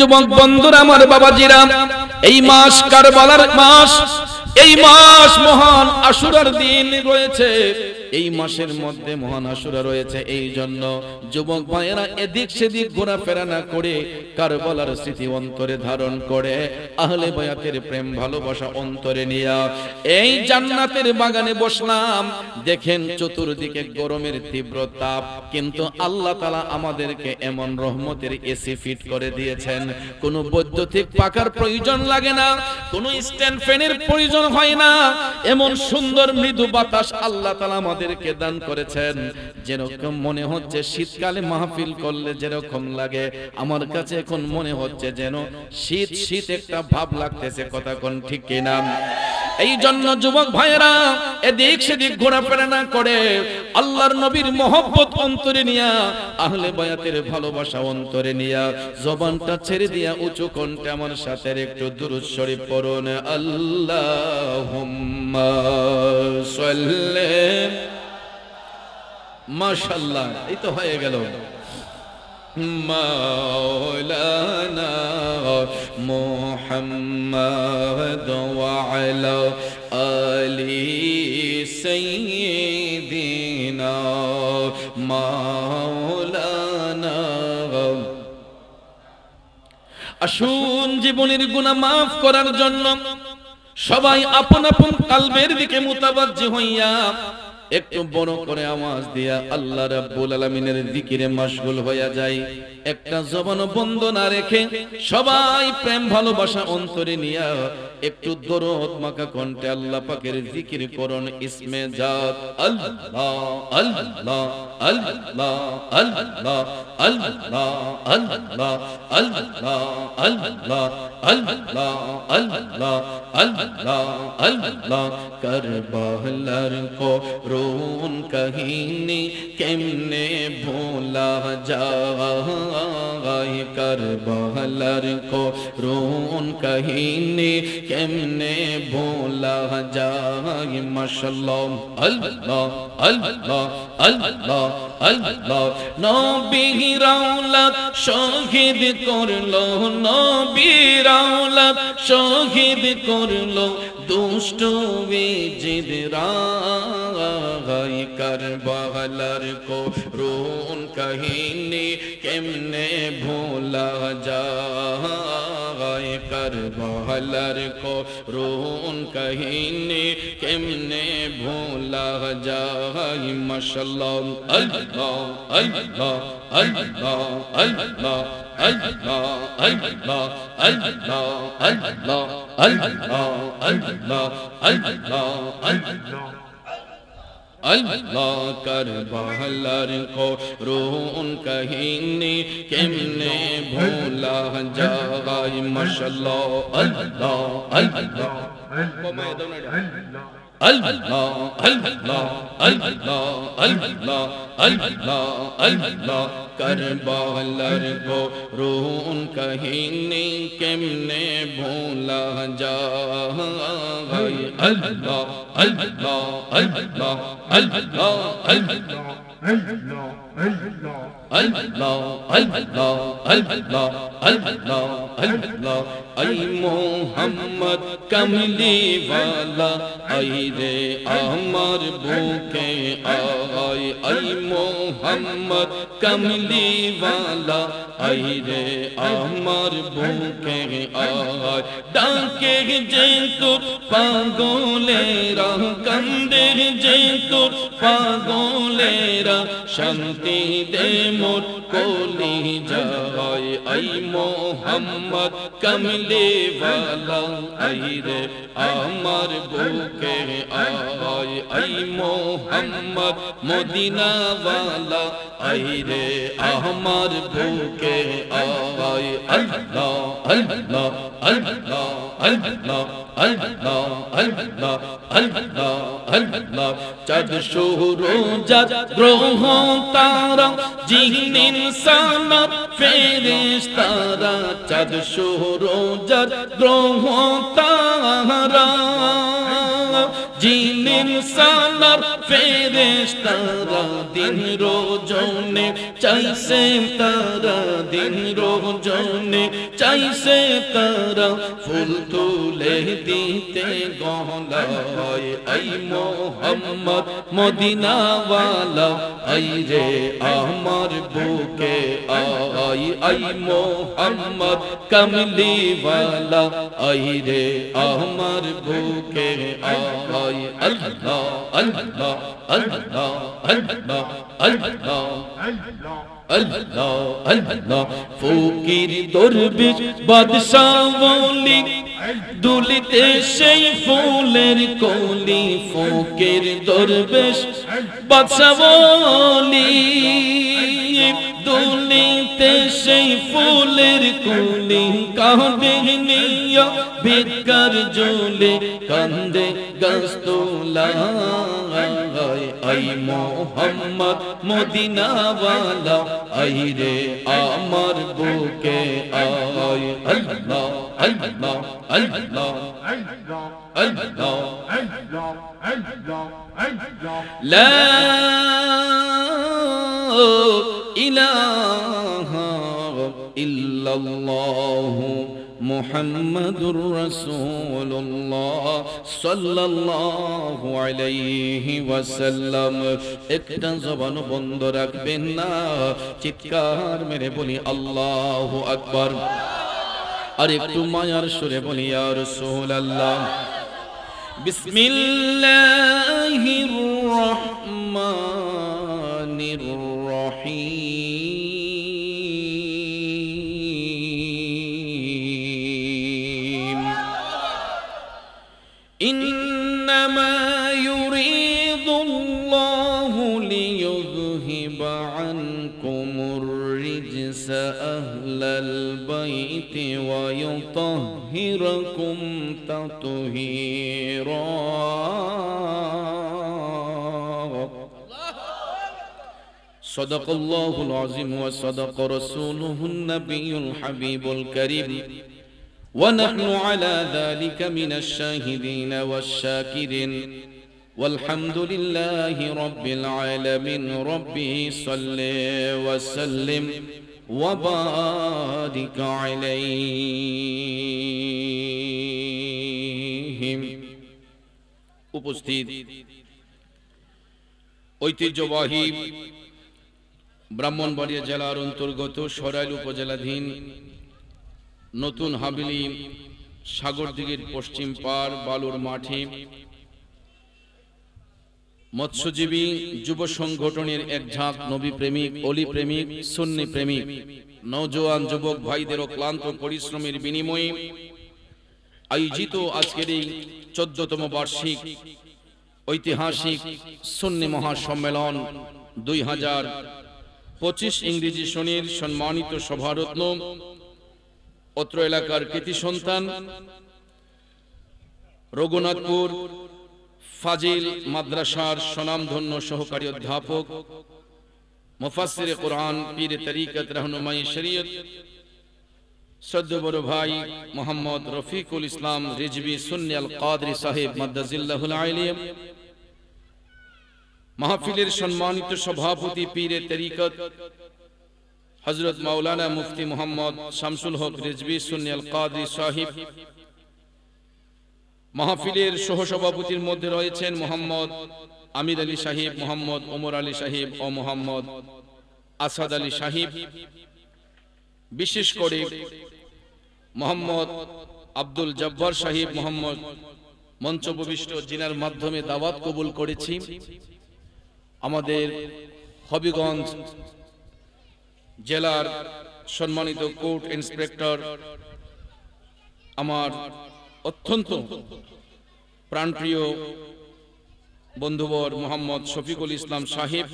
যুবক বন্ধুরা আমার বাবাজিরা, এই মাস কারবালার মাস, এই মাস মহান আশুরার দিন রয়েছে, এই মাসের মধ্যে মহান আশুরা রয়েছে। এই জন্য যুবক ভাইয়েরা এদিক সেদিক ঘোরাফেরা না করে কারবালার স্মৃতি অন্তরে ধারণ করে আহলে বায়াতের প্রেম ভালোবাসা অন্তরে নিয়া এই জান্নাতের বাগানে বসলাম। দেখেন চতুর্দিকে গরমের তীব্র তাপ, কিন্তু আল্লাহ তাআলা আমাদেরকে এমন রহমতের এসি ফিট করে দিয়েছেন, কোনো বৈদ্যুতিক পাখার প্রয়োজন লাগে না, কোনো স্ট্যান্ড ফ্যানের প্রয়োজন হয় না। এমন সুন্দর মৃদু বাতাস আল্লাহ তাআলা আমাদেরকে দান করেছেন, যেরকম মনে হচ্ছে শীতকালে মাহফিল করলে যেরকম লাগে, আমার কাছে এখন মনে হচ্ছে যেন শীত শীত একটা ভাব লাগতেছে। কথা কোন ঠিক কিনা? এই জন্য যুবক ভাইয়েরা এদিক সেদিক ঘোরাফেরা না করে আল্লাহর নবীর মহব্বত অন্তরে নিয়া, আহলে বায়াতের ভালোবাসা অন্তরে নিয়া, জবানটা ছেড়ে দিয়া উঁচু কণ্ঠে আমার সাথে একটু দুরূদ শরীফ পড়ুন। আল্লাহুম্মা সাল্লি, মাশাআল্লাহ, এই তো হয়ে গেল। মাওলানা মুহাম্মদ ওয়া আলা আলি সাইয়্যিদিনা মাওলানা। আসুন জীবনের গুনাহ মাফ করার জন্য সবাই আপন আপন কলবের দিকে মুতাওয়াজ্জি হইয়া একটু বড় করে আওয়াজ দিয়া আল্লাহ রাব্বুল আলামিনের জিকিরে মাশগুল হয়ে যায়। একটা জবান বন্ধ না রেখে সবাই প্রেম ভালোবাসা অন্তরে নিয়া একটু দরুদ মাখা কণ্ঠে আল্লাহ পাকের জিকির করুন। ইসমে জাত আল্লাহ আল্লাহ আল্লাহ আল্লাহ আল্লাহ আল্লাহ আল্লাহ আল্লাহ আল্লাহ আল্লাহ আল্লাহ আল্লাহ। কারবালার কো রোন কাহিনী কেমনে ভোলা যায়, কারবালার কো রোন কাহিনী কেমনে ভোলা যায়। মাশাআল্লাহ আল্লাহ আল্লাহ আল্লাহ আল্লাহ। নবীর আওলাদ শহীদ করলো, নবীর আওলাদ শহীদ করলো দুষ্ট বেজিদরা, কারবালার করুণ কাহিনী কেমনে ভোলা যায়, কারবালার করুণ কাহিনী কেমনে ভোলা যায়। মাশাআল্লাহ আল্লাহ আল্লাহ আল্লাহ আল্লাহ আল্লাহ আল্লাহ আল্লাহ আল্লাহ আল্লাহ আল্লাহ আল্লাহ আল্লাহ আল্লাহ। কারবালার করুণ কাহিনী কেমনে ভোলা যায়। মাশাআল্লাহ আল্লাহ আল্লাহ আল্লাহ আল্লাহ আল্লাহ আল্লাহ আল্লাহ আল্লাহ। কারবালার করুণ কাহিনী কেমনে ভোলা যায়। আল্লাহ আল্লাহ আল্লাহ আল্লাহ আল্লাহ আল্লাহ আল্লাহ আল্লাহ আল্লাহ আল্লাহ আল্লাহ। আই মোহাম্মদ কামলি ওয়ালা আই রে আমার বুকে আয়, আই মোহাম্মদ কামলি ওয়ালা আই রে আমার বুকে আয়। ডাকে যে তোর পাগলেরা, কান্দে যে তোর পাগলেরা, শান্তি দে মোর কলি যায়। আই মোহাম্মদ কামলি ওয়ালা আই রে আমার বুকে আয়, আই মোহাম্মদ মদিনা ওয়ালা আই রে আমার বুকে আয়। আল্লাহ আল্লাহ আল্লাহ আল্লাহ আল্লাহ আল্লাহ আল্লাহ আল্লাহ। চাঁদ সূরজ গ্রহ তারা জিন ইনসান ফেরেশতারা, চাঁদ সূরজ গ্রহ তারা জিন ইনসান ফেরেশতারা দিন রোজনে চাইছে, তারা দিন রোজনে চাইছে, তারা ফুল তুলে দিতে গলায়। আই মোহাম্মদ মদিনাওয়ালা আই রে আমার বুকে আই, আই মোহাম্মদ কামলিওয়ালা আই রে আমার বুকে আই। আল্লাহ আল্লাহ আল্লাহ আল্লাহ আল্লাহ আল্লাহ আল্লাহ। ফকির দরবেশ বাদশা ওলি দুলিতে সেই ফুলের কলি, ফকির দরবেশ বাদশা ওলি দুলিতে সেই ফুলের কলি, কাঁদে নিয়া ভিক্ষার জলে কান্দে গাছতলা। আই মোহাম্মদ মদিনাওয়ালা আই রে আমার বুকে আয়। আল্লাহ আল্লাহ আল্লাহ আল্লাহ লা ইলাহা ইল্লাল্লাহ মুহাম্মাদুর রাসূলুল্লাহ সাল্লাল্লাহু আলাইহি ওয়াসাল্লাম। একটা জবান বন্ধ রাখবেন না, চিৎকার মেরে বলি আল্লাহু আকবার। আর একটু মায়ার সুরে বলি ইয়া রাসূলুল্লাহ। বিসমিল্লাহির রহমানির রহিম। ইন্নামা ইউরিদুল্লাহু লিইয়ুযহিবা আনকুমুর রিজসা আহলাল বাইতি ওয়া ইউতাহহিরাকুম তাতহীরা। সাদাকাল্লাহুল আযীম ওয়া সাদাকা রাসূলুহুন নাবিয়্যুল হাবিবুল কারীম। ونحن على ذلك من الشاهدين والشاكرين والحمد لله رب العالمين. ربي صل وسلم وبارك عليهم. উপস্থিত ঐতিহ্যবাহী ব্রাহ্মণবাড়িয়া জেলার অন্তর্গত সরাইল উপজেলাধীন নতুন হাবিলি সাগরদিঘির পশ্চিম পাড় বালুর মাঠে মৎস্যজীবী যুব সংগঠনের এক ঝাঁক নবী প্রেমিক, অলি প্রেমিক, সুন্নি প্রেমিক নওজোয়ান যুবক ভাইদের ক্লান্ত পরিশ্রমের বিনিময়ে আয়োজিত আজকের এই 14তম বার্ষিক ঐতিহাসিক সুন্নি মহাসম্মেলন 2025 ইংরেজি সনের সম্মানিত সভারত্ন অত্র এলাকার কৃতি সন্তান রঘুনাথপুর ফাজিল মাদ্রাসার স্বনামধন্য সহকারী অধ্যাপক মুফাসসিরে কুরআন পীরে তরিকত রহনুমাই শরীয়ত শ্রদ্ধেয় বড় ভাই মোহাম্মদ রফিকুল ইসলাম রিজভী সুন্নি আল কাদরি সাহেব মাদ্দাজিল্লাহুল আলিম, মাহফিলের সম্মানিত সভাপতি পীরে তরিকত হযরত মাওলানা মুফতি মোহাম্মদ শামসুল হক রিজভী সুন্নি আল কাদরি সাহেব। মাহফিলের সহসভাপতির মধ্যে রয়েছেন মোহাম্মদ আমির আলী সাহেব, মোহাম্মদ ওমর আলী সাহেব ও মোহাম্মদ আসাদ আলী সাহেব। বিশেষ করে মোহাম্মদ আব্দুল জব্বার সাহেব মোহাম্মদ মঞ্চপ্রবিষ্ট জিনার মাধ্যমে দাওয়াত কবুল করেছি। আমাদের হবিগঞ্জ জেলার সম্মানিত কোর্ট ইন্সপেক্টর আমার অত্যন্ত প্রাণপ্রিয় বন্ধুবর মোহাম্মদ শফিকুল ইসলাম সাহেব।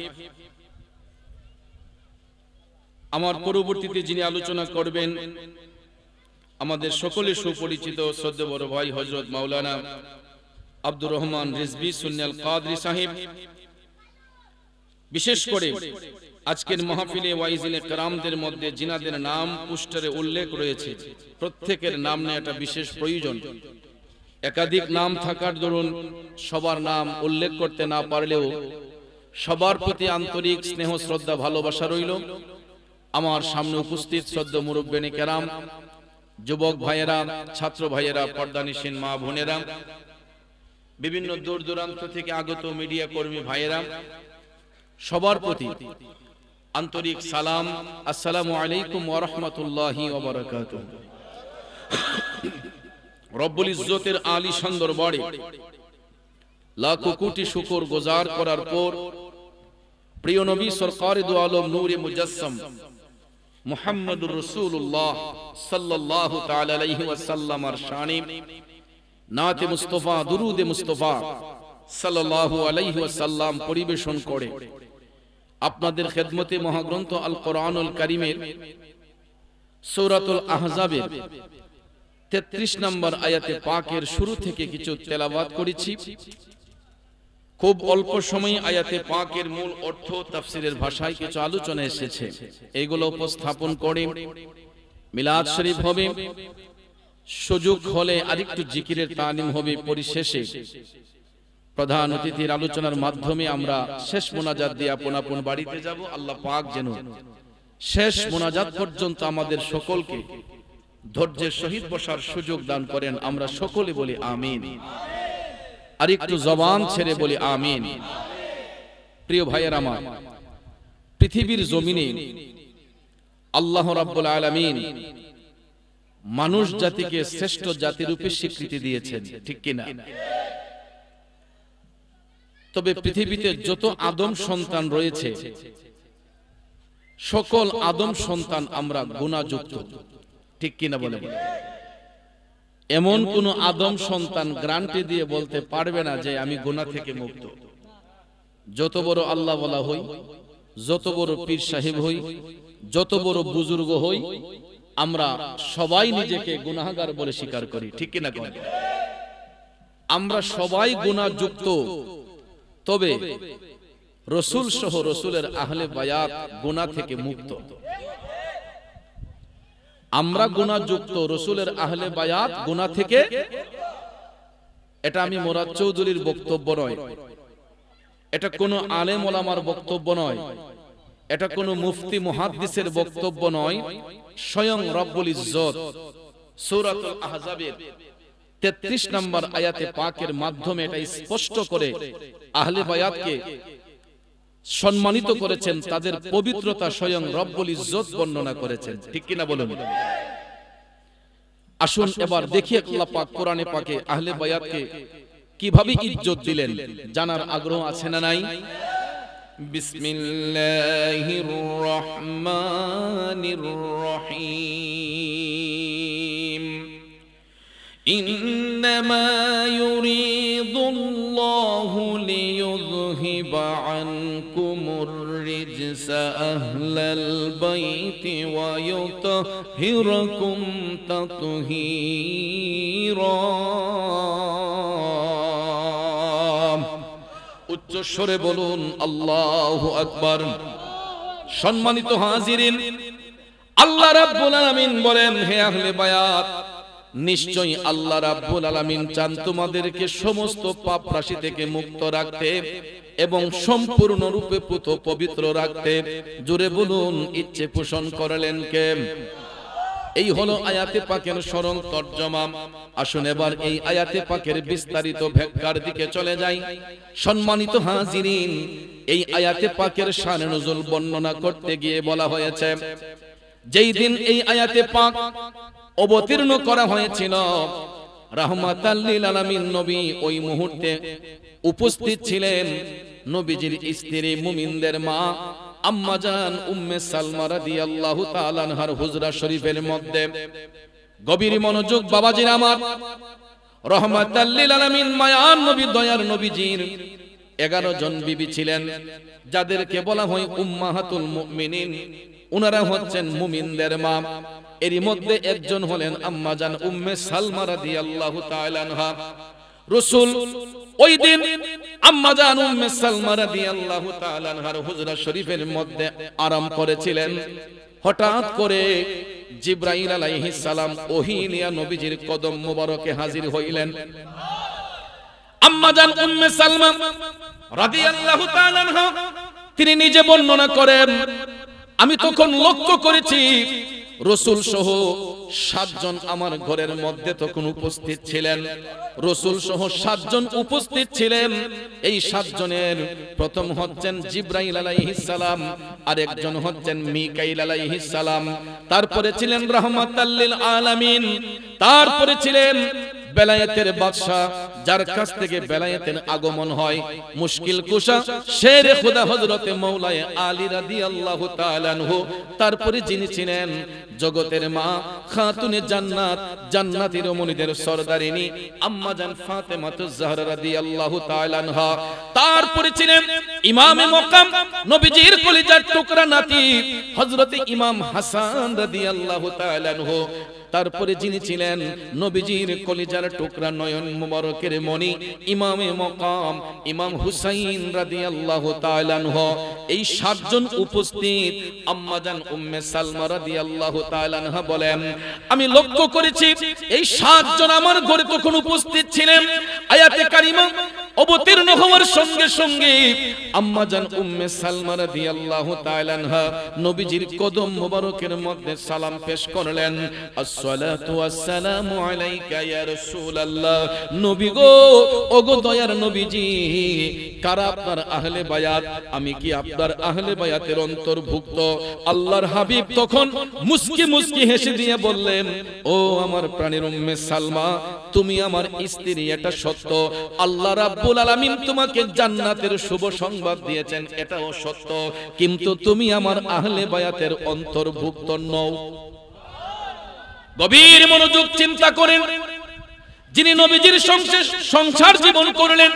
আমার পরবর্তীতে যিনি আলোচনা করবেন আমাদের সকলের সুপরিচিত শ্রদ্ধেয় বড় ভাই হযরত মাওলানা আব্দুর রহমান রিজভী সুন্নি আল কাদরি সাহেব। বিশেষ করে আজকের মাহফিলে ওয়াইজিনে কেরামদের মধ্যে জিনাদের নাম পোস্টারে উল্লেখ রয়েছে, প্রত্যেকের নাম নেওয়াটা বিশেষ প্রয়োজন। একাধিক নাম থাকার দরুন সবার নাম উল্লেখ করতে না পারলেও সবার প্রতি আন্তরিক স্নেহ শ্রদ্ধা ভালোবাসা রইল। আমার সামনে উপস্থিত শ্রদ্ধা মুরব্বিয়ানে কেরাম, যুবক ভাইয়েরা, ছাত্র ভাইয়েরা, পর্দানিসীন মা বোনেরা, বিভিন্ন দূর দূরান্ত থেকে আগত মিডিয়া কর্মী ভাইয়েরা, সবার প্রতি আন্তরিক সালাম। আসসালামু আলাইকুম ওয়া রাহমাতুল্লাহি ওয়া বারাকাতুহু। রব্বুল ইজ্জতের আলিশান দরবারে লাখো কোটি শুকর গুজার করার পর প্রিয় নবী সরকারে দু আলম নূরে মুজাসসাম মুহাম্মদুর রাসূলুল্লাহ সাল্লাল্লাহু তাআলা আলাইহি ওয়াসাল্লামের শানে নাতে মুস্তাফা, দুরুদে মুস্তাফা সাল্লাল্লাহু আলাইহি ওয়াসাল্লাম পরিবেশন করে আপনাদের খেদমতে মহাগ্রন্থ আল কোরআনুল কারীমের সূরাতুল আহজাবের 33 নম্বর আয়াতে পাকের শুরু থেকে কিছু তেলাওয়াত করেছি। খুব অল্প সময়ে আয়াতে পাকের মূল অর্থ তাফসীরের ভাষায় কিছু আলোচনা এসেছে, এগুলো উপস্থাপন করে মিলাদ শরীফ হবে, সুযোগ হলে আরেকটু জিকিরের তালিম হবে। পরিশেষে প্রধান অতিথির আলোচনার মাধ্যমে আমরা শেষ মোনাজাত দিয়ে আপন আপন বাড়িতে যাব। আল্লাহ পাক যেন শেষ মোনাজাত পর্যন্ত আমাদের সকলকে ধৈর্যের সহিত বসার সুযোগ দান করেন। আমরা সকলে বলি আমিন, আর একটু জবান ছেড়ে বলি আমিন। প্রিয় ভাইয়ের আমার, পৃথিবীর জমিনে আল্লাহ রাব্বুল আলামিন মানুষ জাতিকে শ্রেষ্ঠ জাতি রূপে স্বীকৃতি দিয়েছেন, ঠিক কিনা? তবে পৃথিবীতে যত আদম সন্তান রয়েছে সকল আদম সন্তান আমরা গুনাহযুক্ত, ঠিক কিনা বলেন? এমন কোন আদম সন্তান গ্যারান্টি দিয়ে বলতে পারবে না যে আমি গুনাহ থেকে মুক্ত। যত বড় আল্লাহ ওয়ালা হই, যত বড় পীর সাহেব হই, যত বড় বুজুর্গ হই, আমরা সবাই নিজেকে গুনাহগার বলে স্বীকার করি, ঠিক কিনা? আমরা সবাই গুনাহযুক্ত, তবে রাসূল সহ রাসূলের আহলে বায়াত গুনাহ থেকে মুক্ত। আমরা গুনাহযুক্ত, রাসূলের আহলে বায়াত গুনাহ থেকে। এটা আমি মুরাদ চৌধুরীর বক্তব্য নয়, এটা কোনো আলেম ওলামার বক্তব্য নয়, এটা কোনো মুফতি মুহাদ্দিসের বক্তব্য নয়। স্বয়ং রব্বুল ইজ্জত সূরাতুল আহজাবের 33 নম্বর আয়াতে পাকের মাধ্যমে এটা স্পষ্ট করে আহলে বায়াতকে সম্মানিত করেছেন, তাদের পবিত্রতা স্বয়ং রব্বুল ইজ্জত বর্ণনা করেছেন, ঠিক কিনা বলুন? আসুন এবার দেখি আল্লাহ পাক কোরআনে পাকে আহলে বায়াতকে কিভাবে ইজ্জত দিলেন, জানার আগ্রহ আছে না নাই? বিসমিল্লাহির রহমানির রহিম। ইন্নামা ইউরিদুল্লাহু লিইয়ুযহিবা আনকুমুর রিজসা আহলাল বাইতি ওয়া ইউতাহহিরাকুম তাতহীরা। উচ্চ স্বরে বলুন আল্লাহু আকবার। সম্মানিত হাজিরিন, আল্লাহ রাব্বুল আলামিন বলেন, হে আহলে বায়াত, নিশ্চয়ই আল্লাহ রাব্বুল আলামিন চান তোমাদেরকে সমস্ত পাপ রাশি থেকে মুক্ত রাখতে এবং সম্পূর্ণরূপে পুত পবিত্র রাখতে। জোরে বলুন, ইচ্ছে পোষণ করলেন কে? এই হলো আয়াতে পাকের সরল তরজমা। আসুন এবার এই আয়াতে পাকের বিস্তারিত ব্যাখ্যার দিকে চলে যাই। সম্মানিত হাজিরিন, এই আয়াতে পাকের শান নুজুল বর্ণনা করতে গিয়ে বলা হয়েছে, যেই দিন এই আয়াতে পাক অবতীর্ণ করা হয়েছিল, রাহমাতাল লিল আলামিন নবী ওই মুহূর্তে উপস্থিত ছিলেন। নবীজির স্ত্রী মুমিনদের মা আম্মা জান উম্মে সালমা রাদিয়াল্লাহু তাআলা আনহার হুজরা শরীফের মধ্যে। গভীর মনোযোগ বাবাজির আমার, রাহমাতাল লিল আলামিন মায়ার নবী, দয়ার নবীজির 11 জন বিবি ছিলেন, যাদেরকে বলা হয় উম্মাহাতুল মুমিনিন। উনারা হচ্ছেন মুমিনদের মা। এরই মধ্যে একজন হলেন আম্মা জান উম্মে সালমা রাদিয়াল্লাহু তাআলা আনহা। রাসূল ওই দিন আম্মা জান উম্মে সালমা রাদিয়াল্লাহু তাআলা আনহার হুজরা শরীফের মধ্যে আরাম করেছিলেন। হঠাৎ করে জিবরাইল আলাইহিস সালাম ওহী নিয়া নবীজির কদম মোবারকে হাজির হইলেন। আম্মা জান উম্মে সালমা রাদিয়াল্লাহু তাআলা আনহা তিনি নিজে বর্ণনা করেন, আমি তখন লক্ষ্য করেছি রাসূল সহ 7 জন আমার ঘরের মধ্যে তখন উপস্থিত ছিলেন। রাসূল সহ 7 জন উপস্থিত ছিলেন। এই 7 জনের প্রথম হচ্ছেন জিবরাইল আলাইহিস সালাম, আরেকজন হচ্ছেন মিকাইল আলাইহিস সালাম, তারপরে ছিলেন রাহমাতাল লিল আলামিন, তারপরে ছিলেন বেলায়েতের বাদশা, যার কাছ থেকে বেলায়েতের আগমন হয়, মুশকিল কুশা শেরে খোদা হযরতে মাওলায়ে আলী রাদিয়াল্লাহু তাআলা আনহু, তারপরে যিনি ছিলেন জগতের মা খাতুনে জান্নাত, জান্নাতের রমণীদের সরদারিনী আম্মা জান ফাতেমাতুজ জাহরা রাদিয়াল্লাহু তাআলা আনহা, তারপরে ছিলেন ইমামে মকাম নবীজির কলিজার টুকরা নাতি হযরতে ইমাম হাসান রাদিয়াল্লাহু তাআলা আনহু, তারপরে যিনি ছিলেন নবীজির কলিজার টুকরা নয়ন মুবারকের মণি ইমামে মকাম ইমাম হুসাইন রাদিয়াল্লাহু তাআলা আনহু। এই 7 জন উপস্থিত। আম্মা জান উম্মে সালমা রাদিয়াল্লাহু তাআলা আনহা বলেন, আমি লক্ষ্য করেছি এই 7 জন আমার ঘরে তখন উপস্থিত ছিলেন। আয়াতে কারিমা অবতীর্ণ হওয়ার সঙ্গে সঙ্গে আম্মা জান উম্মে সালমা রাদিয়াল্লাহু তাআলা আনহা নবীজির কদম মোবারকের মধ্যে সালাম পেশ করলেন, আসসালাতু ওয়াসসালামু আলাইকা ইয়া রাসূলুল্লাহ। নবী গো, ওগো দয়ার নবীজি, কারা আপনার আহলে বায়াত? আমি কি আপনার আহলে বায়াতের অন্তর্ভুক্ত? আল্লাহর হাবিব তখন মুস্কি মুস্কি হেসে দিয়ে বললেন, ও আমার প্রাণের উম্মে সালমা, তুমি আমার স্ত্রী, এটা সত্য। আল্লাহ রাব্বুল আলামিন তোমাকে জান্নাতের শুভ সংবাদ দিয়েছেন, এটাও সত্য, কিন্তু তুমি আমার আহলে বায়াতের অন্তর্ভুক্ত নও। গভীর মনোযোগ চিন্তা করেন, যিনি নবীজির সংসার জীবন করলেন,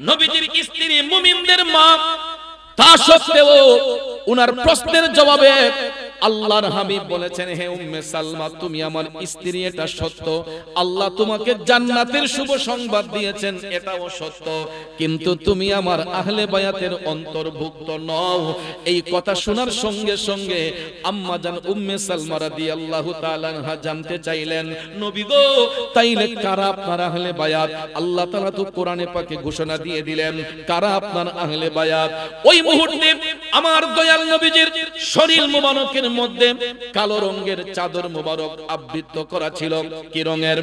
নবীজির স্ত্রী, মুমিনদের মা, তা সত্ত্বেও উনার প্রশ্নের জবাবে আল্লাহর হাবিব বলেছেন, হে উম্মে সালমা, তুমি আমার স্ত্রী, এটা সত্য। আল্লাহ তোমাকে জান্নাতের শুভ সংবাদ দিয়েছেন, এটাও সত্য, কিন্তু তুমি আমার আহলে বায়াতের অন্তর্ভুক্ত নও। এই কথা শোনার সঙ্গে সঙ্গে আম্মা জান উম্মে সালমা রাদিয়াল্লাহু তাআলা আনহা জানতে চাইলেন, নবী গো, তাইলে কারা আপনার আহলে বায়াত? আল্লাহ তাআলা তো কোরআনে পাকে ঘোষণা দিয়ে দিলেন কারা আপনার আহলে বায়াত। ওই মুহূর্তে আমার দয়াল নবীজির শরীর মুবারকের মধ্যে কালো রঙের চাদর মুবারক আবৃত করা ছিল। কি রঙের?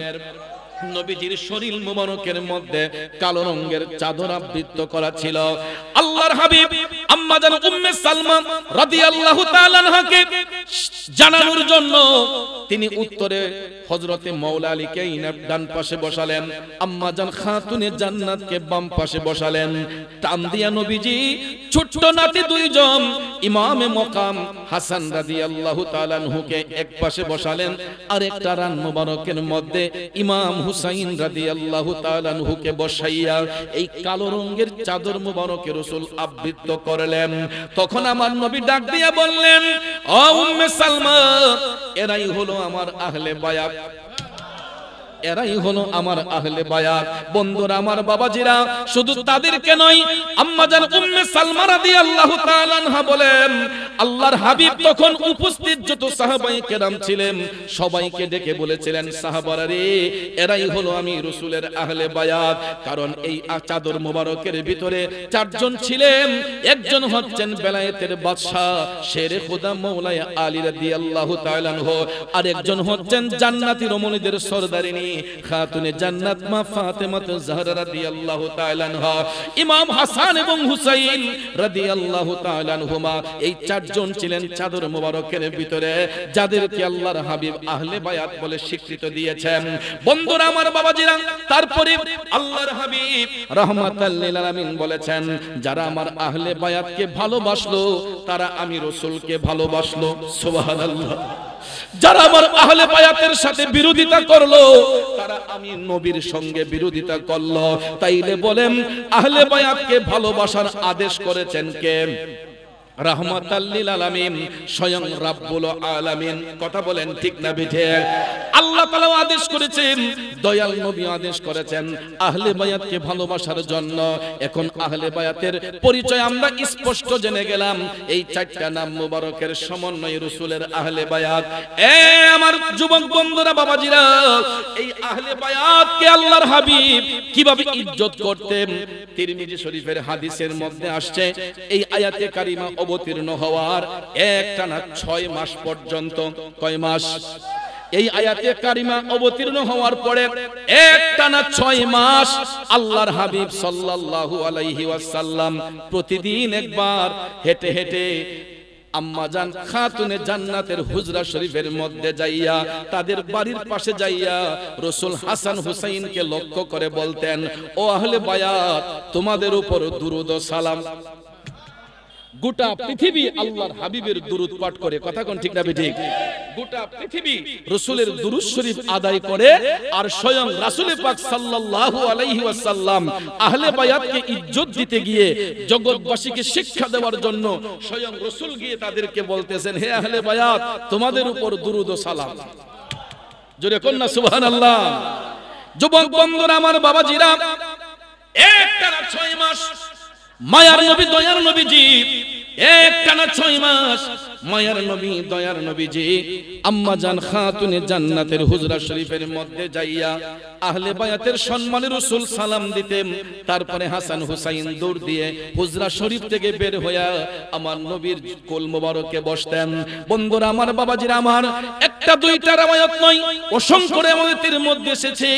নবীজির শরীর মুবারকের মধ্যে কালো রঙের চাদর আবৃত করা ছিল। আল্লাহর হাবিব আম্মা জান উম্মে সালমা রাদিয়াল্লাহু তাআলা আনহাকে জানানোর জন্য তিনি উত্তরে হযরতে মাওলা আলীকে ডান পাশে বসালেন, আম্মা জান খাতুনে জান্নাতকে বাম পাশে বসালেন। টান দিয়া নবীজি ছোট্ট নাতি 2 জন ইমামে মকাম হাসান রাদিয়াল্লাহু তাআলা আনহুকে এক পাশে বসালেন, আর একটা রান মুবারকের মধ্যে ইমাম হুসাইন রাদিয়াল্লাহু তাআলা আনহুকে বসাইয়া এই কালো রঙের চাদর মুবারকে রাসূল আবৃত করলেন। তখন আমার নবী ডাক দিয়া বললেন, ও উম্মে সালমা, এরাই হলো আমার আহলে বায়াত, এরাই হলো আমার আহলে বায়াত। বন্ধুরা আমার, বাবাজিরা, শুধু তাদেরকে নয়, আম্মা জান উম্মে সালমা রাদিয়াল্লাহু তাআলা আনহা বলেন, আল্লাহর হাবিব তখন উপস্থিত যত সাহাবায়ে কেরাম ছিলেন সবাইকে ডেকে বলেছিলেন, সাহাবারা রে, এরাই হলো আমি রাসূলের আহলে বায়াত। কারণ এই চাদর মোবারকের ভিতরে 4 জন ছিলেন। একজন হচ্ছেন বেলায়েতের বাদশা শেরে খোদা মাওলায়ে আলী রাদিয়াল্লাহু তাআলা আনহু, আর একজন হচ্ছেন জান্নাতি রমণীদের সরদারিনী খাতুনে জান্নাত মা ফাতেমাতুজ জাহরা রাদিয়াল্লাহু তাআলা আনহা, ইমাম হাসান এবং হুসাইন রাদিয়াল্লাহু তাআলা আনহুমা। এই 4 জন ছিলেন চাদর মোবারকের ভিতরে, যাদেরকে আল্লাহর হাবিব আহলে বায়াত বলে স্বীকৃতি দিয়েছেন। বন্ধুরা আমার, বাবাজিরা, তারপরে আল্লাহর হাবিব রাহমাতাল লিল আলামিন বলেছেন, যারা আমার আহলে বায়াতকে ভালোবাসলো তারা আমি রাসূলকে ভালোবাসলো। সুবহানাল্লাহ। যারা আমার আহলে বায়াতের সাথে বিরোধিতা করলো তারা আমি নবীর সঙ্গে বিরোধিতা করলো। তাইলে বলেন, আহলে বায়াতকে ভালোবাসার আদেশ করেছেন কে? রাহমাতাল লিল আলামিন, স্বয়ং রাব্বুল আলামিন। কথা বলেন ঠিক না বিঠে? আল্লাহ তাআলা আদেশ করেছেন, দয়াল নবী আদেশ করেছেন আহলে বায়াতকে ভালোবাসার জন্য। এখন আহলে বায়াতের পরিচয় আমরা স্পষ্ট জেনে গেলাম। এই চারটা নাম মুবারকের সমন্বয়ে রাসূলের আহলে বায়াত। আমার যুবক বন্ধুরা, বাবাজিরা, এই আহলে বায়াতকে আল্লাহর হাবিব কিভাবে ইজ্জত করতেন, তিরমিজি শরীফের হাদিসের মধ্যে আসছে। এই আয়াতে কারিমা অবতীর্ণ হওয়ার একটানা 6 মাস পর্যন্ত, কয় মাস? এই আয়াতে কারিমা অবতীর্ণ হওয়ার পরে একটানা 6 মাস আল্লাহর হাবিব সাল্লাল্লাহু আলাইহি ওয়াসাল্লাম প্রতিদিন একবার হেঁটে হেঁটে আম্মাজান খাতুনে জান্নাতের হুজরা শরীফের মধ্যে যাইয়া, তাদের বাড়ির পাশে যাইয়া রাসূল হাসান হুসাইনকে লক্ষ্য করে বলতেন, ও আহলে বায়াত, তোমাদের উপর দুরূদ ও সালাম। গোটা পৃথিবী আল্লাহর হাবিবের দুরূদ পাঠ করে, কথা কোন ঠিক না ঠিক? গোটা পৃথিবী রাসূলের দুরূদ শরীফ আদায় করে, আর স্বয়ং রাসূল পাক সাল্লাল্লাহু আলাইহি ওয়াসাল্লাম আহলে বায়াতকে ইজ্জত দিতে গিয়ে, জগৎবাসীকে শিক্ষা দেওয়ার জন্য স্বয়ং রাসূল গিয়ে তাদেরকে বলতেছেন, হে আহলে বায়াত, তোমাদের উপর দুরূদ ও সালাম। জোরে কোন না সুবহানাল্লাহ। যুবক বন্ধুরা, আমার বাবাজিরা, একটানা 6 মাস মায়ার নবী দয়ার নবীজি, একটানা 6 মাস মায়ার নবী দয়ার নবীজি আম্মাজান খাতুনে জান্নাতের হুজরা শরীফের মধ্যে যাইয়া আহলে বায়াতের সম্মানে রাসূল সালাম দিতেন। তারপরে হাসান হুসাইন দৌড় দিয়ে হুজরা শরীফ থেকে বের হইয়া আমার নবীর কোল মোবারকে বসতেন। বন্ধুরা, আমার বাবাজিরা, আমার একটা দুইটা রাওয়ায়াত নয়, অসংখ্য রাওয়ায়াতের মধ্যে এসেছে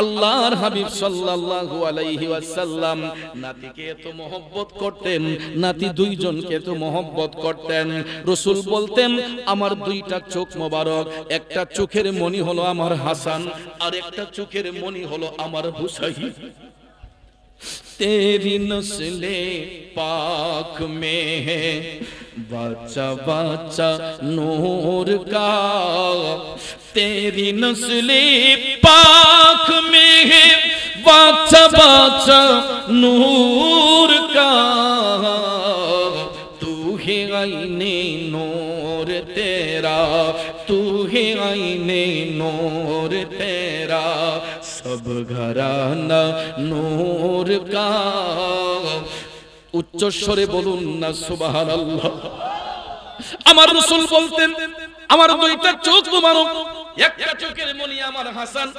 আল্লাহর হাবিব সাল্লাল্লাহু আলাইহি ওয়াসাল্লাম নাতিকে এত মহব্বত করতেন, নাতি দুইজনকে এত মহব্বত করতেন। রাসূল বলতেন, আমার দুইটা চোখ মোবারক, একটা চোখের মনি হলো আমার হাসান, আর একটা চোখের মনি হলো আমার হুসাইন। तेरी नस्ले पाक में है बच्चा बच्चा नूर का, तेरी नस्ले पाक में है बच्चा बच्चा नूर का, तू है आईने नूर तेरा, तू है आईने नूर तेरा, सब घराना नूर का। उच्च स्वरे बोलुन ना सुबहानाल्लाह। আমার রাসূল বলতেন, আমার দুইটা চোখ মোবারক, একটা চোখের মনি আমার হাসান,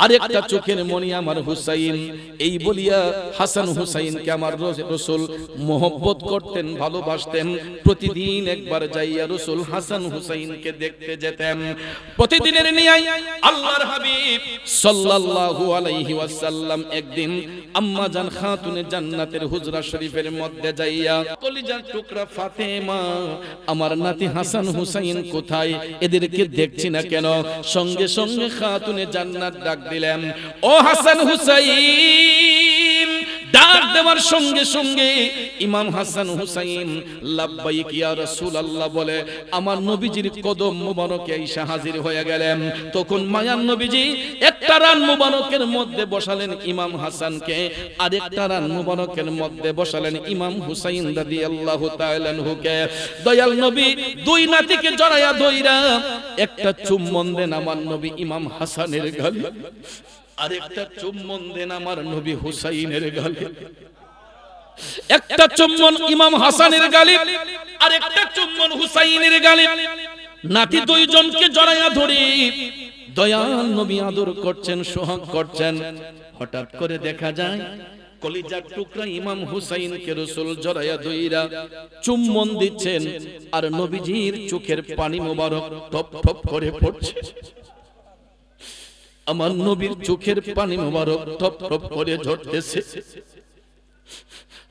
আর একটা চোখের মনি আমার হুসাইন। এই বলিয়া হাসান হুসাইনকে আমার রাসূল মহব্বত করতেন, ভালোবাসতেন। প্রতিদিন একবার যাইয়া রাসূল হাসান হুসাইনকে দেখতে যেতেন। প্রতিদিনের নিয়াই আল্লাহর হাবিব সাল্লাল্লাহু আলাইহি ওয়াসাল্লাম একদিন আম্মাজান খাতুনে জান্নাতের হুজরা শরীফের মধ্যে যাইয়া, কলিজার টুকরা ফাতেমা, আমার নাতি হাসান হুসাইন কোথায়, এদেরকে দেখছি না কেন? সঙ্গে সঙ্গে খাতুনে জান্নাত ডাক দিলেন, ও হাসান হুসাইন। ডাক দেওয়ার সঙ্গে সঙ্গে ইমাম হাসান হুসাইন লাব্বাইক ইয়া রাসূলুল্লাহ বলে আমার নবীজির কদম মোবারকে এসে হাজির হয়ে গেলেন। তখন মায়ার নবীজি একটা রান মোবারকের মধ্যে বসালেন ইমাম হাসানকে, আর একটা রান মোবারকের মধ্যে বসালেন ইমাম হুসাইন রাদিয়াল্লাহু তাআলা আনহুকে। দয়াল নবী দুই নাতিকে জড়ায়া ধইরা একটা চুম্বন দেন আমার নবী ইমাম হাসানের গালে, আরেকটা চুম্বন দেন আমার নবী হুসাইনের গালে। একটা চুম্বন ইমাম হাসানের গালে, আরেকটা চুম্বন হুসাইনের গালে। নাতি দুইজনকে জড়াইয়া ধরে দয়াল নবী আদর করছেন, সোহাগ করছেন। হঠাৎ করে দেখা যায় কলিজার টুকরা ইমাম হুসাইনকে রাসূল জড়াইয়া ধইরা চুম্বন দিচ্ছেন, আর নবীজির চোখের পানি মোবারক টপ টপ করে পড়ছে। আমার নবীর চোখের পানি মোবারক টপ টপ করে ঝরতেছে।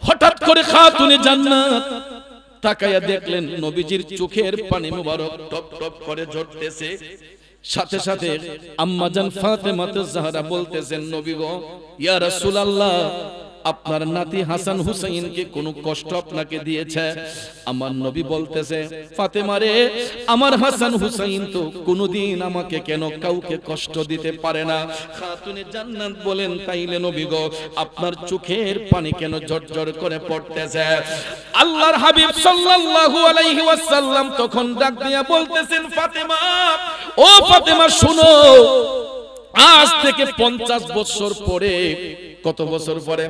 হঠাৎ করে খাতুনে জান্নাত তাকায়া দেখলেন নবীজির চোখের পানি মোবারক টপ টপ করে ঝরতেছে। সাথে সাথে আম্মা জান ফাতেমা জাহরা বলতেছেন, নবী গো, ইয়া রাসূলুল্লাহ, আপনার নাতি হাসান হুসাইনকে কোনো কষ্ট আপনাকে দিয়েছে? আমার নবী বলতেছে, ফাতেমা রে, আমার হাসান হুসাইন তো কোনোদিন আমাকে কেন কাউকে কষ্ট দিতে পারে না। খাতুনে জান্নাত বলেন, তাইলে নবী গো, আপনার চোখের পানি কেন ঝরঝর করে পড়তেছে? আল্লাহর হাবিব সাল্লাল্লাহু আলাইহি ওয়াসাল্লাম তখন ডাক দিয়া বলতেছেন, ফাতেমা, ও ফাতেমা শুনো, আজ থেকে 50 বছর পরে, কত বছর পরে?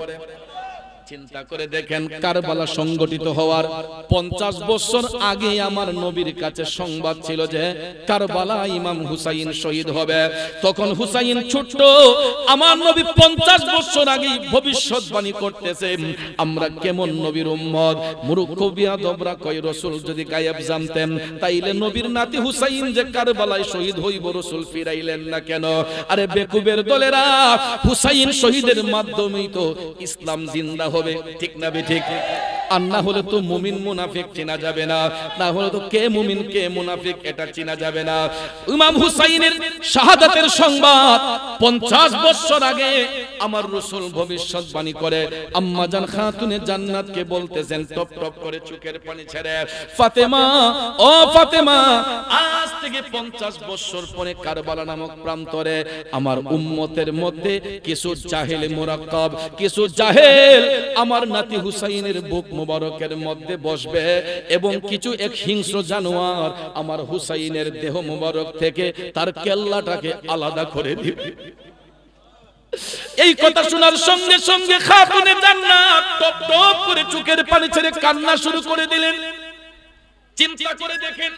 চিন্তা করে দেখেন, কারবালা সংগঠিত হওয়ার 50 বছর আগে আমার নবীর কাছে সংবাদ ছিল যে কারবালা ইমাম হুসাইন শহীদ হবে। তখন হুসাইন ছোট, আমার নবী 50 বছর আগে ভবিষ্যৎবাণী করতেছে। আমরা কেমন নবীর উম্মত, মূর্খ বিয়াদবরা কয়, রাসূল যদি গায়েব জানতেন তাইলে নবীর নাতি হুসাইন যে কারবালায় শহীদ হইব রাসূল ফিরাইলেন না কেন? আরে বেকুবের দলেরা, হুসাইন শহীদের মাধ্যমেই তো ইসলাম জিন্দা হবে, ঠিক না বেঠিক? আর না হলে তো মুমিন মুনাফিক চেনা যাবে না, না হলে তো কে মুমিন কে মুনাফিক এটা চেনা যাবে না। ইমাম হুসাইনের শাহাদাতের সংবাদ 50 বছর আগে আমার রাসূল ভবিষ্যৎবাণী করে আম্মা জান খাতুনে জান্নাতকে বলতেছেন টপ টপ করে চোখের পানি ছেড়ে, ফাতেমা, ও ফাতেমা, আজ থেকে 50 বছর পরে কারবালা নামক প্রান্তরে আমার উম্মতের মধ্যে কিছু জাহেল মুরাক্কাব, কিছু জাহেল আমার নাতি হুসাইনের বুক মুবারকের মধ্যে বসবে এবং কিছু এক হিংস্র জানোয়ার আমার হুসাইনের দেহ মুবারক থেকে তার কেল্লাটাকে আলাদা করে দিবে। এই কথা শোনার সঙ্গে সঙ্গে খাতুনে জান্নাত টপ টপ করে চোখের পানি ছেড়ে কান্না শুরু করে দিলেন। চিন্তা করে দেখেন,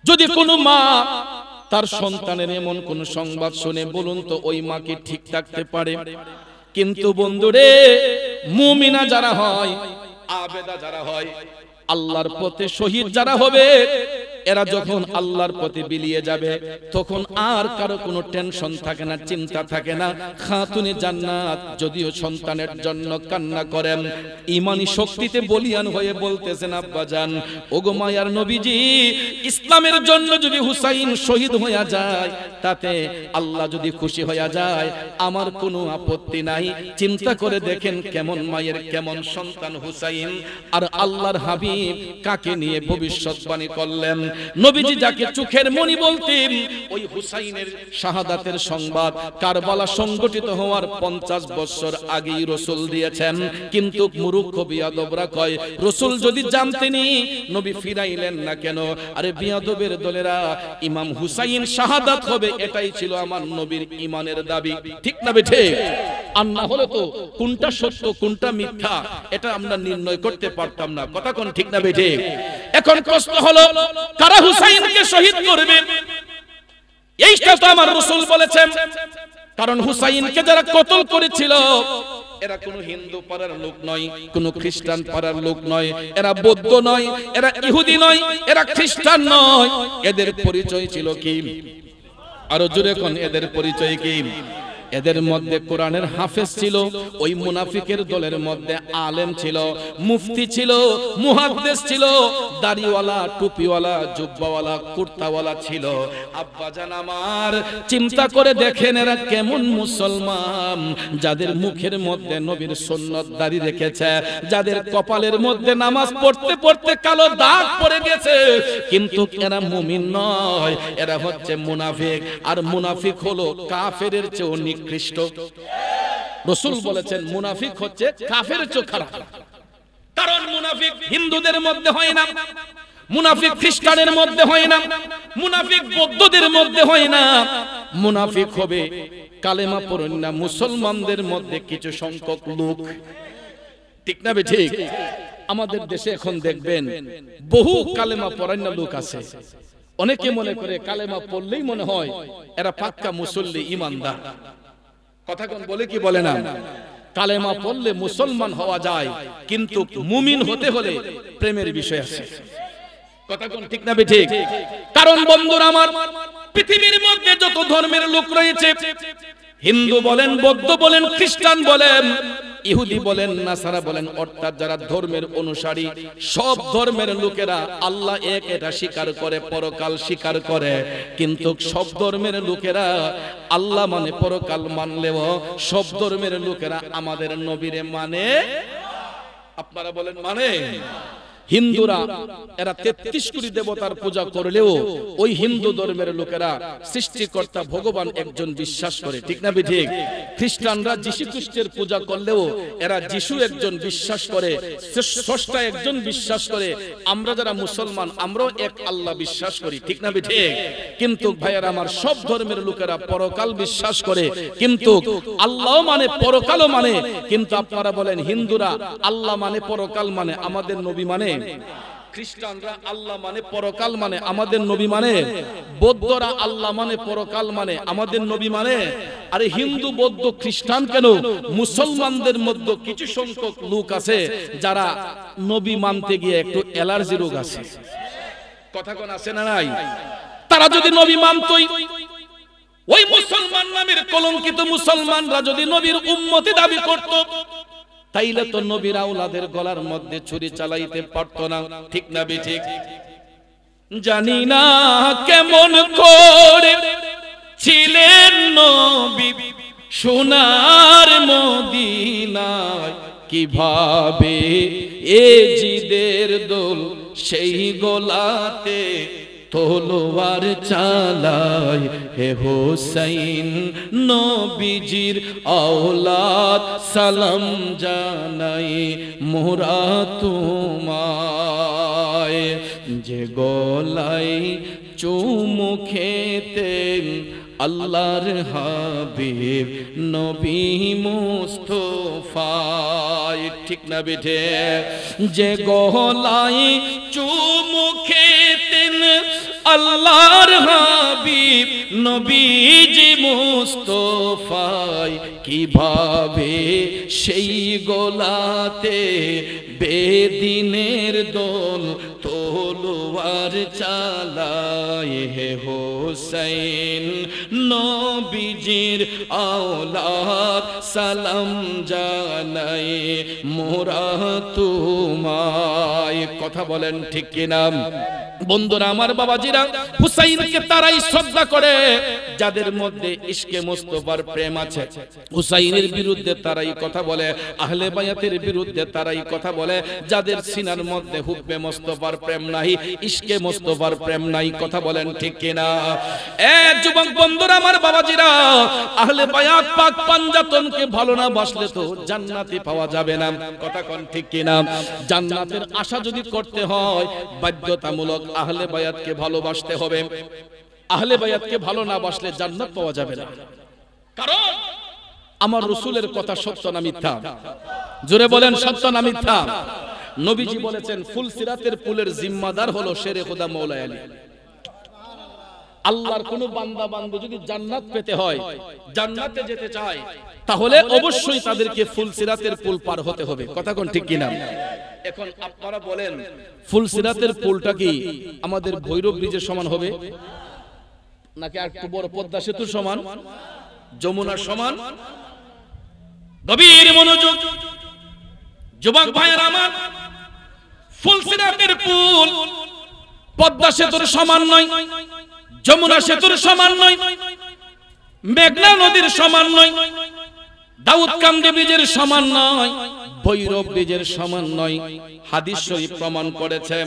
যদি কোনো মা তার সন্তানের এমন কোন সংবাদ শুনে, বলুন তো ওই মা কি ঠিক থাকতে পারে? কিন্তু বন্ধুরে, মুমিনা যারা হয়, আবেদা যারা হয়, আল্লাহর পথে শহীদ যারা হবে, এরা যখন আল্লাহর পথে বিলিয়ে যাবে তখন আর কারো কোনো টেনশন থাকে না, চিন্তা থাকে না। খাতুনে জান্নাত যদিও সন্তানের জন্য কান্না করেন, ঈমানি শক্তিতে বলিয়ান হয়ে বলতেছেন, আব্বাজান, ওগো মায়ার নবীজি, ইসলামের জন্য যদি হুসাইন শহীদ হয়ে যায়, তাতে আল্লাহ যদি খুশি হয়ে যায়, আমার কোনো আপত্তি নাই। চিন্তা করে দেখেন কেমন মায়ের কেমন সন্তান হুসাইন, আর আল্লাহর হাবিব কাকে নিয়ে ভবিষ্যৎবাণী করলেন। নবীজি যাকে চোখের মণি বলতেন, ওই হুসাইনের শাহাদাতের সংবাদ কারবালা সংগঠিত হওয়ার 50 বছর আগেই রাসূল দিয়েছেন। কিন্তু মূর্খ বিয়াদবরা কয়, রাসূল যদি জানতেনই নবী ফিরাইলেন না কেন? আরে বিয়াদবের দলেরা, ইমাম হুসাইন শাহাদাত হবে এটাই ছিল আমার নবীর ঈমানের দাবি, ঠিক না বেঠে? আর না হলে তো কোনটা সত্য কোনটা মিথ্যা এটা আমরা নির্ণয় করতে পারতাম না। কথা কোন ঠিক না বেঠে? এখন প্রশ্ন হলো, কারা হুসাইনকে শহীদ করবে? এইটা তো আমার রাসূল বলেছেন। কারণ হুসাইনকে যারা কতল করেছিল, এরা কোনো হিন্দু পাড়ার লোক নয়, কোনো খ্রিস্টান পাড়ার লোক নয়, এরা বৌদ্ধ নয়, এরা ইহুদি নয়, এরা খ্রিস্টান নয়। এদের পরিচয় ছিল কি? আরো জোরে কোন, এদের পরিচয় কি? এদের মধ্যে কোরআনের হাফেজ ছিল, ওই মুনাফিকের দলের মধ্যে আলেম ছিল, মুফতি ছিল, মুহাদ্দিস ছিল, দাড়িওয়ালা, টুপিওয়ালা, জুব্বাওয়ালা, কুর্তাওয়ালা ছিল। আব্বাজান আমার, চিন্তা করে দেখেন এরা কেমন মুসলমান, যাদের মুখের মধ্যে নবীর সুন্নাত দাড়ি রেখেছে, যাদের কপালের মধ্যে নামাজ পড়তে পড়তে কালো দাগ পড়ে গেছে, কিন্তু এরা মুমিন নয়, এরা হচ্ছে মুনাফিক। আর মুনাফিক হলো কাফেরের চেয়ে নিকৃষ্ট। রাসূল বলেছেন মুনাফিক হচ্ছে কাফেরের চেয়ে খারাপ। কারণ মুনাফিক হিন্দুদের মধ্যে হয় না, মুনাফিক খ্রিস্টানের মধ্যে হয় না, মুনাফিক বৌদ্ধদের মধ্যে হয় না। মুনাফিক হবে কালেমা পড়েন না মুসলমানদের মধ্যে কিছু সংখ্যক লোক, ঠিক না ঠিক? আমাদের দেশে এখন দেখবেন বহু কালেমা পড়েন না লোক আছে। অনেকে মনে করে কালেমা পড়লেই মনে হয় এরা পাক্কা মুসল্লি, ইমানদার। কথা কোন বলে কি বলে না? কালেমা পড়লে মুসলমান হওয়া যায়, কিন্তু মুমিন হতে হলে প্রেমের বিষয় আছে। কথা কোন ঠিক না ঠিক? কারণ বন্ধুরা আমার, পৃথিবীর মধ্যে যত ধর্মের লোক রয়েছে, হিন্দু বলেন, বৌদ্ধ বলেন, খ্রিস্টান বলেন, ইহুদি বলেন নাসারা বলেন, অর্থাৎ যারা ধর্মের অনুসারী, সব ধর্মের লোকেরা আল্লাহ এক এটা স্বীকার করে, পরকাল স্বীকার করে। কিন্তু সব ধর্মের লোকেরা আল্লাহ মানে, পরকাল মানলেও সব ধর্মের লোকেরা আমাদের নবীরে মানে। আপনারা বলেন মানে? হিন্দুরা এরা 33 কোটি দেবতার পূজা করলেও ওই হিন্দু ধর্মের লোকেরা সৃষ্টিকর্তা ভগবান একজন বিশ্বাস করে, ঠিক না ঠিক? খ্রিস্টানরা যিশু খ্রিস্টের পূজা করলেও এরা যিশু একজন বিশ্বাস করে, স্রষ্টা একজন বিশ্বাস করে। আমরা যারা মুসলমান আমরাও এক আল্লাহ বিশ্বাস করি, ঠিক না ঠিক? কিন্তু ভাইয়ারা আমার, সব ধর্মের লোকেরা পরকাল বিশ্বাস করে, কিন্তু আল্লাহ মানে, পরকালও মানে। কিন্তু আপনারা বলেন হিন্দুরা আল্লাহ মানে, পরকাল মানে, আমাদের নবী মানে। খ্রিস্টানরা আল্লাহ মানে, পরকাল মানে, আমাদের নবী মানে। বৌদ্ধরা আল্লাহ মানে, পরকাল মানে, আমাদের নবী মানে। আরে হিন্দু, বৌদ্ধ, খ্রিস্টান কেন, মুসলমানদের মধ্যে কিছু সংখ্যক লোক আছে যারা নবী মানতে গিয়ে একটু অ্যালার্জি রোগ আছে। কথা কোন আছে না নাই? তারা যদি নবী মানতই, ওই মুসলমান নামের কলঙ্কিত মুসলমানরা যদি নবীর উম্মতি দাবি করত, তাইলে তো নবীর আওলাদের গলার মধ্যে ছুরি চালাইতে পারতো না, ঠিক না ঠিক? জানি না কেমন করে ছিলেন নবী সোনার মদিনায়, কিভাবে এ জিদের দোল সেই গোলাতে তলোয়ার চালায়। হে হোসেন নবীজির আওলাদ সালাম জানাই মোরা তোমায়, যে গলায় চুমু খেতেন আল্লাহর হাবিব নবী মুস্তাফা, ঠিক না বেঠে? যে গলায় চুমু খেতেন আল্লাহর হাবিব নবীজি মুস্তাফা, কিভাবে সেই গোলাতে বেদিনের দল তলোয়ার চালায়। হে হোসেন নবীজির আওলাদ সালাম জানাই মোরা তোমায়। কথা বলেন ঠিক কিনা? বন্ধুরা আমার, বাবাজিরা, হুসাইনকে তারাই শ্রদ্ধা করে যাদের মধ্যে ইশকে মুস্তাফার প্রেম আছে। হুসাইনের বিরুদ্ধে তারাই কথা বলে, আহলে বায়াতের বিরুদ্ধে তারাই কথা বলে যাদের সিনার মধ্যে হুব্বে মুস্তাফার প্রেম নাই, ইশকে মুস্তাফার প্রেম নাই। কথা বলেন ঠিক কিনা? যুবক বন্ধুরা আমার, বাবাজিরা, আহলে বায়াত পাক পাঞ্জাতনকে ভালো না বাসলে তো জান্নাতি পাওয়া যাবে না। কথা কোন ঠিক কিনা? জান্নাতের আশা যদি করতে হয় বাধ্যতামূলক আহলে বায়াতকে ভালোবাসতে হবে। আহলে বায়াতকে ভালো না বাসলে জান্নাত পাওয়া যাবে না। কারণ আমার রাসূলের কথা সত্য না মিথ্যা? জোরে বলেন, সত্য না মিথ্যা? নবীজি বলেছেন ফুলসিরাতের পুলের জিম্মাদার হলো শেরে খোদা মওলা আলী। আল্লাহর কোন বান্দা বান্দী যদি জান্নাত পেতে হয়, জান্নাতে যেতে চায়, তাহলে অবশ্যই তাদেরকে ফুলসিরাতের পুল পার হতে হবে। কথা কোন ঠিক কিনা? এখন আপনারা বলেন ফুলসিরাতের পুলটা কি আমাদের ভৈরব ব্রিজের সমান হবে, নাকি একটু বড় পদ্মা সেতুর সমান, যমুনার সমান? গভীর মনোযোগ যুবক ভাইয়েরা আমার, ফুলসিরাতের পুল পদ্মা সেতুর সমান নয়, যমুনা সেতুর সমান নয়, মেঘনা নদীর সমান নয়, দাউদকান্দি ব্রিজের সমান নয়, ভৈরব ব্রিজের সমান নয়। হাদিস শরীফ প্রমাণ করেছে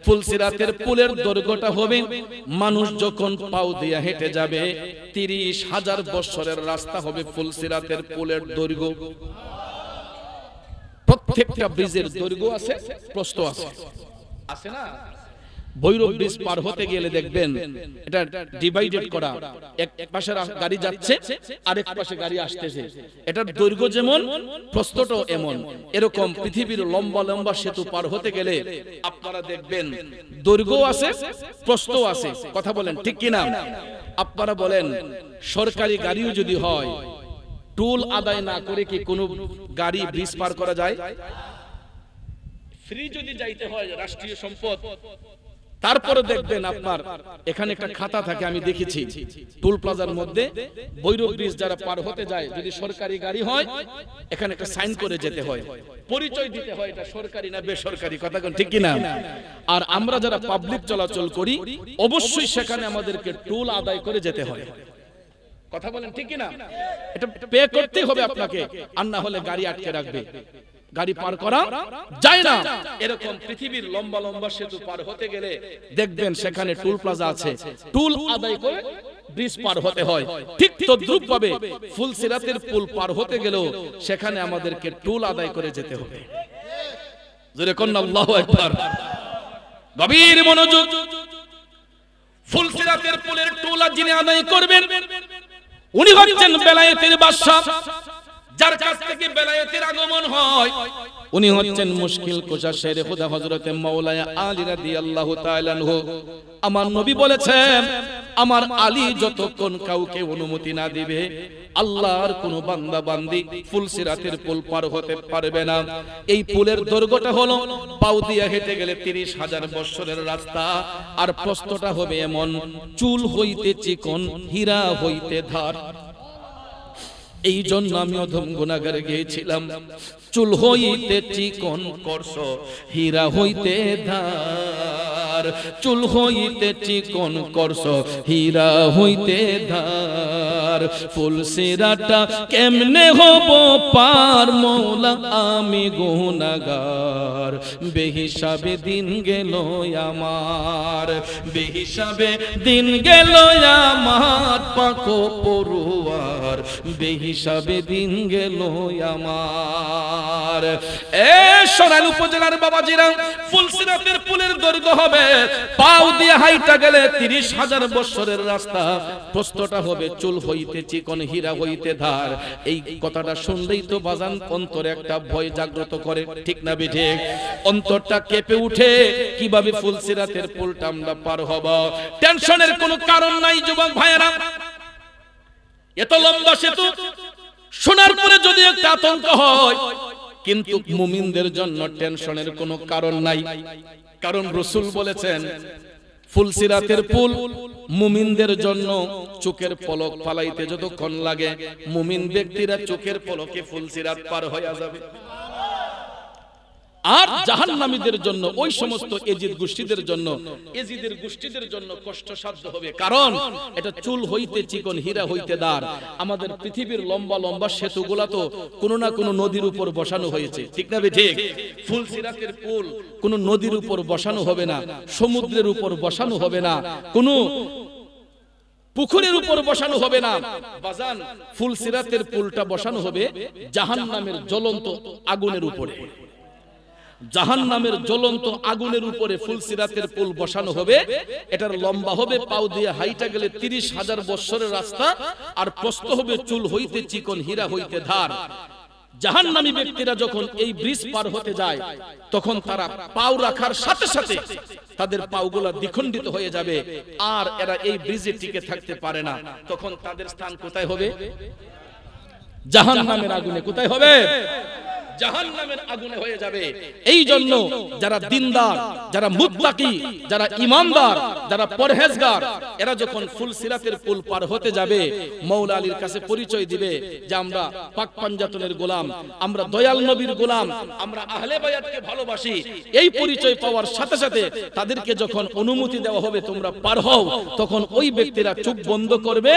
ফুলসিরাতের পুলের দৈর্ঘ্যটা হবে, মানুষ যখন পাও দিয়ে হেঁটে যাবে 30,000 বছরের রাস্তা হবে ফুলসিরাতের পুলের দৈর্ঘ্য। প্রত্যেকটা ব্রিজের দৈর্ঘ্য আছে, প্রস্থ আছে, আছে না? ভৈরব ব্রিজ পার হতে গেলে দেখবেন এটা ডিভাইডেড করা, এক পাশে গাড়ি যাচ্ছে আরেক পাশে গাড়ি আসতেছে, এটার দৈর্ঘ্য যেমন প্রস্থটাও এমন। এরকম পৃথিবীর লম্বা লম্বা সেতু পার হতে গেলে আপনারা দেখবেন দৈর্ঘ্য আছে, প্রস্থ আছে। কথা বলেন ঠিক কিনা? আপনারা বলেন সরকারি গাড়িও যদি হয়, টোল আদায় না করে কি কোনো গাড়ি ব্রিজ পার করা যায়? ফ্রি যদি যাইতে হয় রাষ্ট্রীয় সম্পদ, তারপরে দেখবেন আপনার এখানে একটা খাতা থাকে, আমি দেখেছি টুল প্লাজার মধ্যে বৈরব ব্রিজ যারা পার হতে যায়, যদি সরকারি গাড়ি হয় এখানে একটা সাইন করে যেতে হয়, পরিচয় দিতে হয় এটা সরকারি না বেসরকারি, কথা কোন ঠিক কিনা? আর আমরা যারা পাবলিক চলাচল করি অবশ্যই সেখানে আমাদেরকে টুল আদায় করে যেতে হয়, কথা বলেন ঠিক কিনা? এটা পে করতে হবে আপনাকে, আর না হলে গাড়ি আটকে রাখবে, গাড়ি পার করা যায় না। এরকম পৃথিবীর লম্বা লম্বা সেতু পার হতে গেলে দেখবেন সেখানে টুল প্লাজা আছে, টুল আদায় করে ব্রিজ পার হতে হয়। ঠিক তদ্রুপ ভাবে ফুলসিরাতের পুল পার হতে গেলেও সেখানে আমাদেরকে টুল আদায় করে যেতে হবে। জোরে কোন আল্লাহু আকবার। গভীর মনোযোগ। ফুলসিরাতের পুলের টুল যিনি আদায় করবেন উনি হচ্ছেন বেলায়েতের বাদশা, যার কাছ থেকে বেলায়েতের আগমন হয় উনি হচ্ছেন মুশকিল কুশা শেরে খুদা হযরতে মাওলানা আলী রাদিয়াল্লাহু তাআলা আনহু। আমার নবী বলেছেন, আমার আলী যতক্ষণ কাউকে অনুমতি না দিবে আল্লাহর কোন বান্দা বান্দি ফুলসিরাতের পুল পার হতে পারবে না। এই পুলের দৈর্ঘ্যটা হলো পাও দিয়ে হেঁটে গেলে ৩০,০০০ বছরের রাস্তা, আর প্রস্থটা হবে এমন চুল হইতে চিকন হীরা হইতে ধার। এই জন্য আমি অধম গুনাহগার গিয়েছিলাম, চুল হইতে চিকন করছ হীরা হইতে ধার, চুল হইতে চিকন করছ হীরা হইতে ধার। ফুলসিরাতটা কেমনে হব পার মওলা আমি গুনাহগার, বেহিসাবে দিন গেল আমার, বেহিসাবে দিন গেল আমার পাকো পড়ুয়ার, বেহিসাবে দিন গেল আমার। এ সরাইল উপজেলার বাবাজিরা, ফুলসিরাতের পুলের দৈর্ঘ্য হবে পাও দিয়ে হাইটা গেলে ৩০,০০০ বছরের রাস্তা, প্রস্থটা হবে চুল হইতে চিকন হীরা হইতে ধার। এই কথাটা শুনলেই তো বাজান অন্তরে একটা ভয় জাগ্রত করে, ঠিক না বেঠিক? অন্তরটা কেঁপে উঠে, কিভাবে ফুলসিরাতের পুলটা আমরা পার হব? টেনশনের কোনো কারণ নাই যুবক ভাইয়েরা। এত লম্বা সেতু শোনার পরে যদি একটা আতঙ্ক হয়, কিন্তু মুমিনদের জন্য টেনশনের কোনো কারণ নাই, কারণ রাসূল বলেছেন ফুলসিরাতের পুল মুমিনদের জন্য চোখের পলক ফালাইতে যতক্ষণ লাগে মুমিন ব্যক্তিরা চোখের পলকে ফুলসিরাত পার হয়ে যাবে। আর জাহান্নামীদের জন্য, ওই সমস্ত এজিদ গোষ্ঠীদের জন্য, এজিদের গোষ্ঠীদের জন্য কষ্টসাধ্য হবে, কারণ এটা চুল হইতে চিকন হীরা হইতে ধার। আমাদের পৃথিবীর লম্বা লম্বা সেতুগুলা তো কোনো না কোনো নদীর উপর বসানো হয়েছে, ঠিক না ঠিক? ফুলসিরাতের পুল কোনো নদীর উপর বসানো হবে না, সমুদ্রের উপর বসানো হবে না, কোনো পুকুরের উপর বসানো হবে না বাজান। ফুলসিরাতের পুলটা বসানো হবে জাহান্নামের জ্বলন্ত আগুনের উপরে, জাহান্নামের জ্বলন্ত আগুনের উপরে ফুলসিরাতের পুল বসানো হবে। এটার লম্বা হবে পাও দিয়ে হাইটা গেলে ৩০,০০০ বছরের রাস্তা, আর প্রস্থ হবে চুল হইতে চিকন হীরা হইতে ধার। জাহান্নামী ব্যক্তিরা যখন এই ব্রিজ পার হতে যায় তখন তারা পাও রাখার সাথে সাথে তাদের পাওগুলা দ্বিখণ্ডিত হয়ে যাবে, আর এরা এই ব্রিজে টিকে থাকতে পারে না। তখন তাদের স্থান কোথায় হবে? জাহান্নামের আগুনে। কোথায় হবে? জাহান্নামের আগুনে হয়ে যাবে। এই জন্য যারা দিনদার, যারা মুত্তাকি, যারা ঈমানদার, যারা পরহেজগার, এরা যখন ফুলসিরাতের পুল পার হতে যাবে মাওলা আলীর কাছে পরিচয় দিবে যে আমরা পাক পাঞ্জাতনের গোলাম, আমরা দয়াল নবীর গোলাম, আমরা আহলে বায়াতকে ভালোবাসি। এই পরিচয় পাওয়ার সাথে সাথে তাদেরকে যখন অনুমতি দেওয়া হবে তোমরা পার হও, তখন ওই ব্যক্তিরা চোখ বন্ধ করবে